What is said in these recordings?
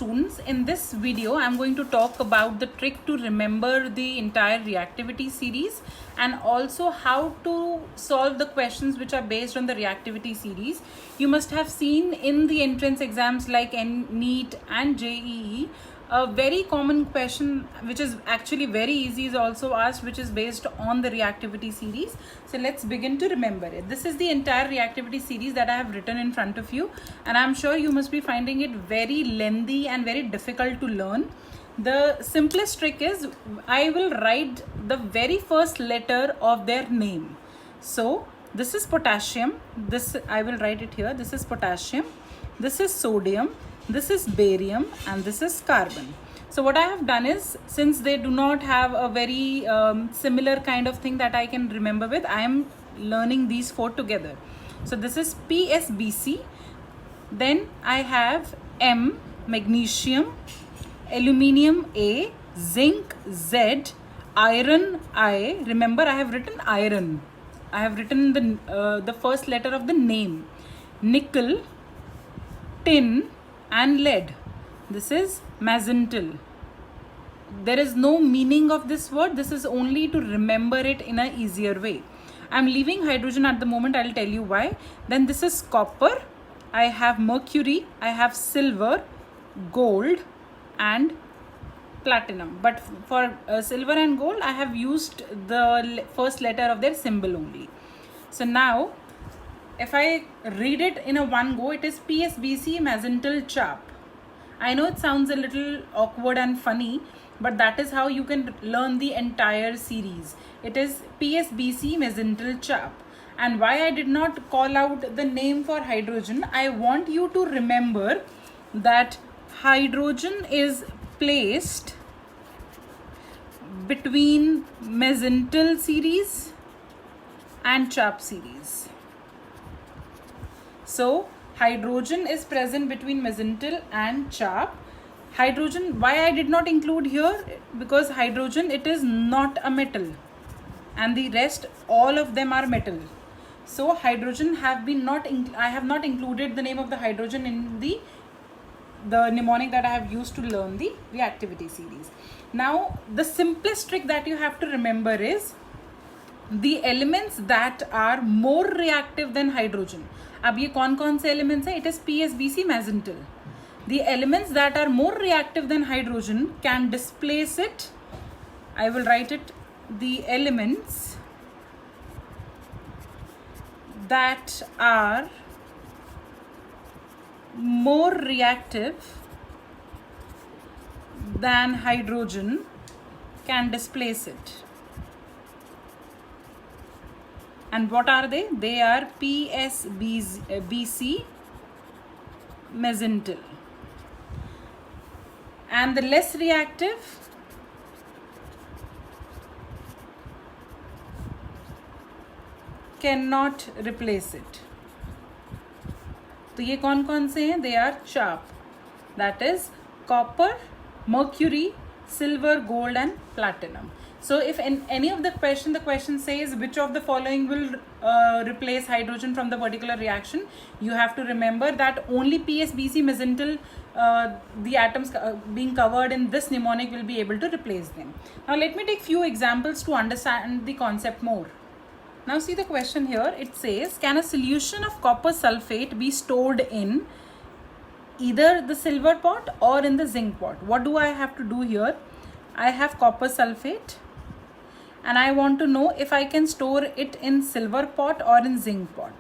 students, in this video I'm going to talk about the trick to remember the entire reactivity series and also how to solve the questions which are based on the reactivity series. You must have seen in the entrance exams like NEET and JEE, a very common question which is actually very easy is also asked, which is based on the reactivity series. So let's begin to remember it. This is the entire reactivity series that I have written in front of you, and I'm sure you must be finding it very lengthy and very difficult to learn. The simplest trick is I will write the very first letter of their name. So this is potassium, this I will write it here. This is potassium, this is sodium, this is barium, and this is carbon. So what I have done is, since they do not have a very similar kind of thing that I can remember with, I am learning these four together. So this is PSBC, then I have M, magnesium, aluminium A, zinc Z, iron I. Remember, I have written iron. I have written the first letter of the name. Nickel, tin, and lead. This is magnetal. There is no meaning of this word. This is only to remember it in an easier way. I'm leaving hydrogen at the moment. I'll tell you why. Then this is copper. I have mercury. I have silver, gold, and platinum. But for silver and gold, I have used the first letter of their symbol only. So now, if I read it in a one go, it is PSBC magnetal chap. I know it sounds a little awkward and funny, but that is how you can learn the entire series. It is PSBC magnetal chap. And why I did not call out the name for hydrogen, I want you to remember that hydrogen is placed between magnetal series and chap series. So hydrogen is present between magnetal and chap. Hydrogen, why I did not include here? Because hydrogen, it is not a metal, and the rest all of them are metal. So hydrogen have been I have not included the name of the hydrogen in the mnemonic that I have used to learn the reactivity series. Now the simplest trick that you have to remember is the elements that are more reactive than hydrogen. अब ये कौन से elements हैं? It is PSBC magnetal. The elements that are more reactive than hydrogen can displace it. I will write it. The elements that are more reactive than hydrogen can displace it. And what are they? They are PSBC magnetal. And the less reactive cannot replace it. तो ये कौन से हैं? They are sharp. That is copper, mercury, silver, gold, and platinum. So if in any of the question says which of the following will replace hydrogen from the particular reaction, you have to remember that only PSBC magnetal, the atoms being covered in this mnemonic will be able to replace them. Now let me take few examples to understand the concept more. Now see the question here. It says, can a solution of copper sulfate be stored in either the silver pot or in the zinc pot? What do I have to do here? I have copper sulfate, and I want to know if I can store it in silver pot or in zinc pot.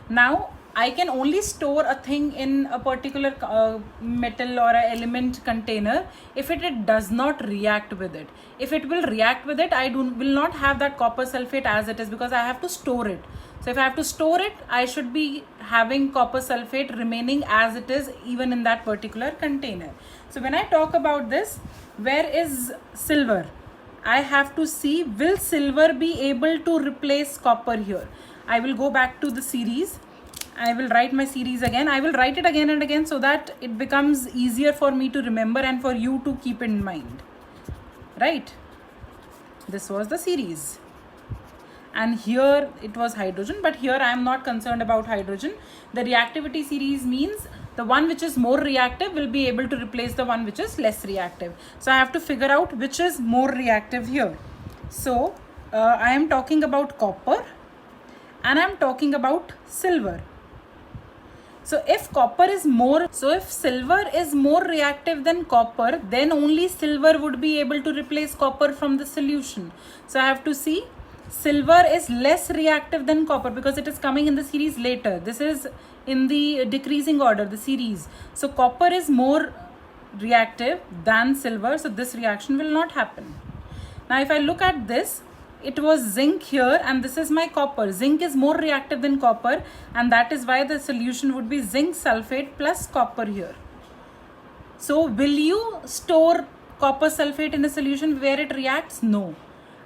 Now I can only store a thing in a particular metal or an element container if it does not react with it. If it will react with it, I will not have that copper sulfate as it is, because I have to store it. So if I have to store it, I should be having copper sulfate remaining as it is even in that particular container. So when I talk about this, where is silver? I have to see, will silver be able to replace copper here? I will go back to the series. I will write my series again. I will write it again and again so that it becomes easier for me to remember and for you to keep in mind. Right? This was the series. And here it was hydrogen, but here I am not concerned about hydrogen. The reactivity series means the one which is more reactive will be able to replace the one which is less reactive. So I have to figure out which is more reactive here. So I am talking about copper and I am talking about silver. So if silver is more reactive than copper, then only silver would be able to replace copper from the solution. So I have to see silver is less reactive than copper because it is coming in the series later. This is in the decreasing order, the series. So copper is more reactive than silver, so this reaction will not happen. Now if I look at this, it was zinc here and this is my copper. Zinc is more reactive than copper and that is why the solution would be zinc sulfate plus copper here. So will you store copper sulfate in a solution where it reacts? No.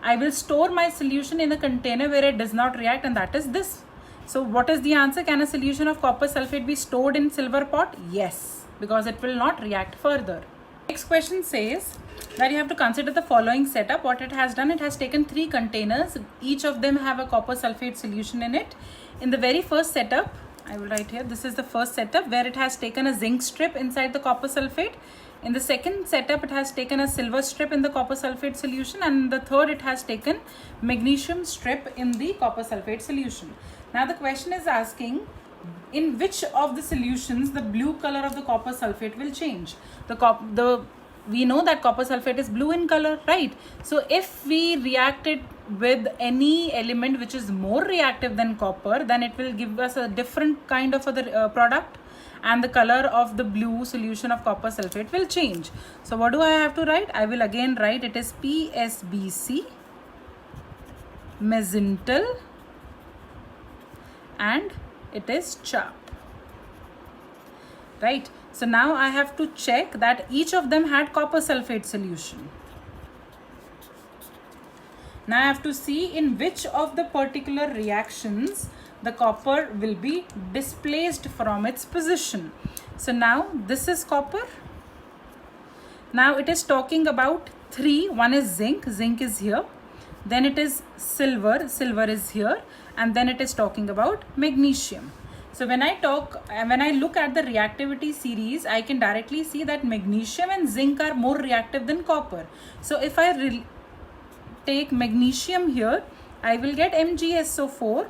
I will store my solution in a container where it does not react, and that is this. So what is the answer? Can a solution of copper sulfate be stored in silver pot? Yes, because it will not react further. Next question says that you have to consider the following setup. What it has done, it has taken 3 containers. Each of them have a copper sulfate solution in it. In the very first setup, I will write here, this is the first setup where it has taken a zinc strip inside the copper sulfate. In the second setup, it has taken a silver strip in the copper sulfate solution, and in the third, it has taken magnesium strip in the copper sulfate solution. Now the question is asking, in which of the solutions the blue color of the copper sulfate will change? We know that copper sulfate is blue in color, right? So if we react it with any element which is more reactive than copper, then it will give us a different kind of a product, and the color of the blue solution of copper sulfate will change. So what do I have to write? I will again write it is PSBC, mesental, and it is CHAP, right? So now I have to check that each of them had copper sulfate solution. Now I have to see in which of the particular reactions the copper will be displaced from its position. So now this is copper. Now it is talking about 3. One is zinc, zinc is here. Then it is silver, silver is here. And then it is talking about magnesium. So when I look at the reactivity series, I can directly see that magnesium and zinc are more reactive than copper. So if I take magnesium here, I will get MgSO4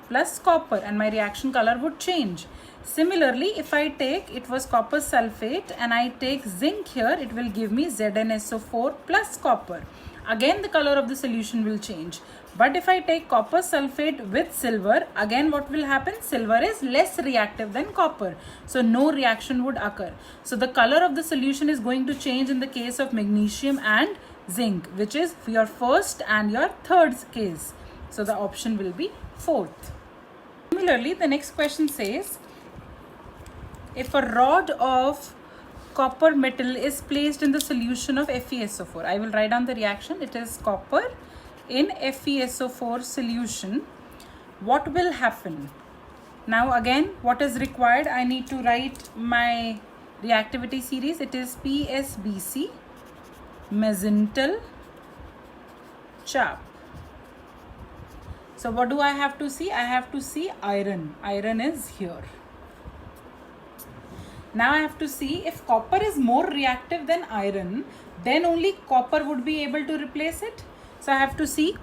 plus copper, and my reaction color would change. Similarly, if I take, it was copper sulfate, and I take zinc here, it will give me ZnSO4 plus copper. Again the color of the solution will change. But if I take copper sulfate with silver, again what will happen? Silver is less reactive than copper, so no reaction would occur. So the color of the solution is going to change in the case of magnesium and zinc, which is your first and your third case. So the option will be 4th. Similarly, the next question says, if a rod of copper metal is placed in the solution of FeSO4, I will write down the reaction. It is copper in FeSO4 solution. What will happen? Now again, what is required? I need to write my reactivity series. It is PSBC, mesental, CHAP. So what do I have to see? I have to see iron. Iron is here. Now I have to see if copper is more reactive than iron, then only copper would be able to replace it. So I have to see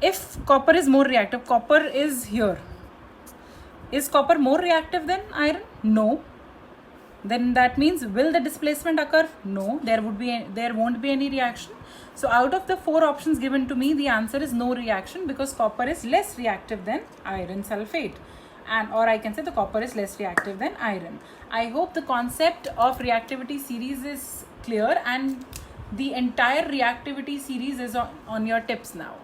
if copper is more reactive. Copper is here. Is copper more reactive than iron? No. Then that means, will the displacement occur? No, there won't be any reaction. So out of the 4 options given to me, the answer is no reaction, because copper is less reactive than iron sulfate. Or I can say the copper is less reactive than iron. I hope the concept of reactivity series is clear, and the entire reactivity series is on your tips now.